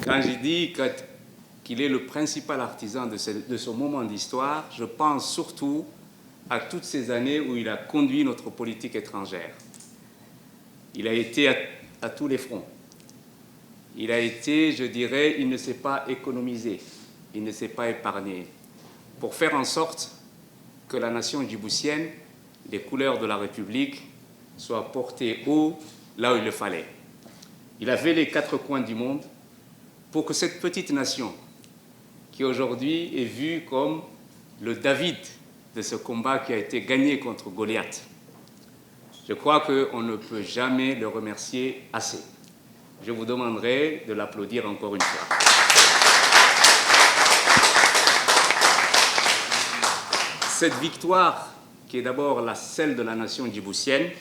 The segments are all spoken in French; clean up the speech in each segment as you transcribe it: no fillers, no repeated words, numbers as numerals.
Quand je dis qu'il est le principal artisan de ce moment d'histoire, je pense surtout à toutes ces années où il a conduit notre politique étrangère. Il a été à tous les fronts. Il a été, je dirais, il ne s'est pas économisé, il ne s'est pas épargné, pour faire en sorte que la nation djiboutienne, les couleurs de la République, soient portées haut là où il le fallait. Il avait les quatre coins du monde pour que cette petite nation, qui aujourd'hui est vue comme le David de ce combat qui a été gagné contre Goliath, je crois qu'on ne peut jamais le remercier assez. Je vous demanderai de l'applaudir encore une fois. Cette victoire, qui est d'abord celle de la nation djiboutienne,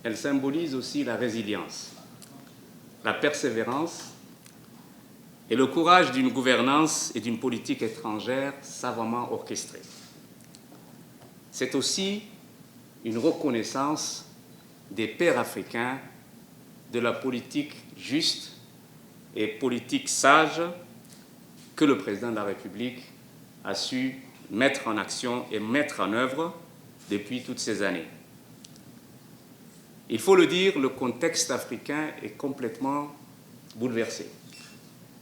elle symbolise aussi la résilience, la persévérance et le courage d'une gouvernance et d'une politique étrangère savamment orchestrée. C'est aussi une reconnaissance des pères africains de la politique juste et politique sage que le président de la République a su mettre en action et mettre en œuvre depuis toutes ces années. Il faut le dire, le contexte africain est complètement bouleversé.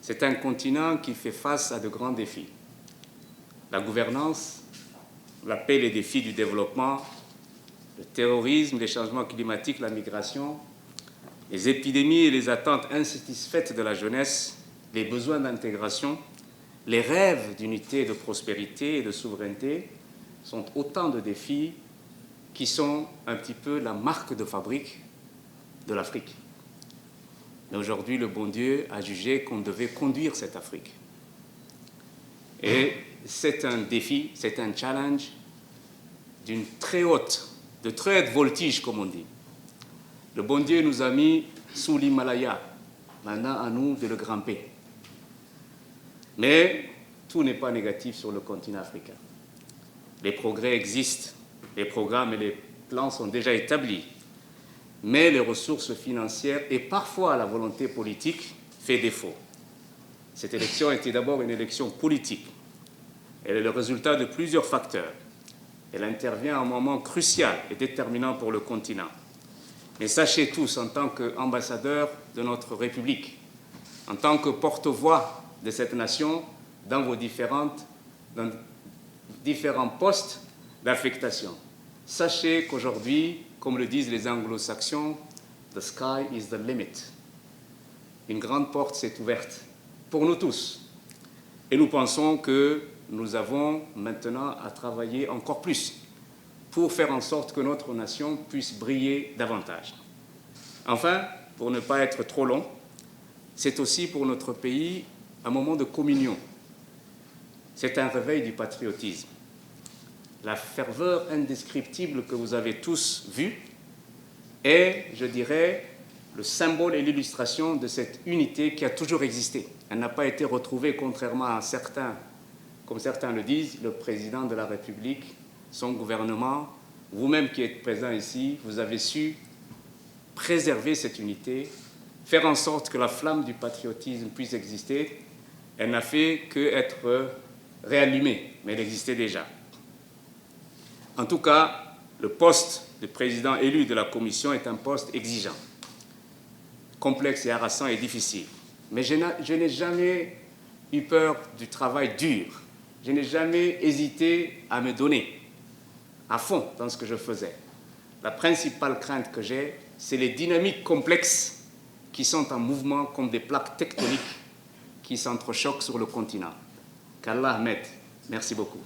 C'est un continent qui fait face à de grands défis. La gouvernance, la paix et les défis du développement, le terrorisme, les changements climatiques, la migration, les épidémies et les attentes insatisfaites de la jeunesse, les besoins d'intégration, les rêves d'unité, de prospérité et de souveraineté sont autant de défis qui sont un petit peu la marque de fabrique de l'Afrique. Mais aujourd'hui, le bon Dieu a jugé qu'on devait conduire cette Afrique. Et c'est un défi, c'est un challenge de très haute voltige, comme on dit. Le bon Dieu nous a mis sous l'Himalaya. Maintenant, à nous de le grimper. Mais tout n'est pas négatif sur le continent africain. Les progrès existent, les programmes et les plans sont déjà établis. Mais les ressources financières et parfois la volonté politique fait défaut. Cette élection était d'abord une élection politique. Elle est le résultat de plusieurs facteurs. Elle intervient à un moment crucial et déterminant pour le continent. Mais sachez tous, en tant qu'ambassadeurs de notre République, en tant que porte-voix de cette nation, dans vos différents postes d'affectation, sachez qu'aujourd'hui, comme le disent les anglo-saxons, « the sky is the limit ». Une grande porte s'est ouverte pour nous tous. Et nous pensons que nous avons maintenant à travailler encore plus pour faire en sorte que notre nation puisse briller davantage. Enfin, pour ne pas être trop long, c'est aussi pour notre pays un moment de communion. C'est un réveil du patriotisme. La ferveur indescriptible que vous avez tous vue est, je dirais, le symbole et l'illustration de cette unité qui a toujours existé. Elle n'a pas été retrouvée, contrairement à certains, comme certains le disent, le président de la République, son gouvernement, vous-même qui êtes présent ici, vous avez su préserver cette unité, faire en sorte que la flamme du patriotisme puisse exister. Elle n'a fait qu'être réallumée, mais elle existait déjà. En tout cas, le poste de président élu de la Commission est un poste exigeant, complexe et harassant et difficile. Mais je n'ai jamais eu peur du travail dur. Je n'ai jamais hésité à me donner à fond dans ce que je faisais. La principale crainte que j'ai, c'est les dynamiques complexes qui sont en mouvement comme des plaques tectoniques qui s'entrechoquent sur le continent. Qu'Allah m'aide. Merci beaucoup.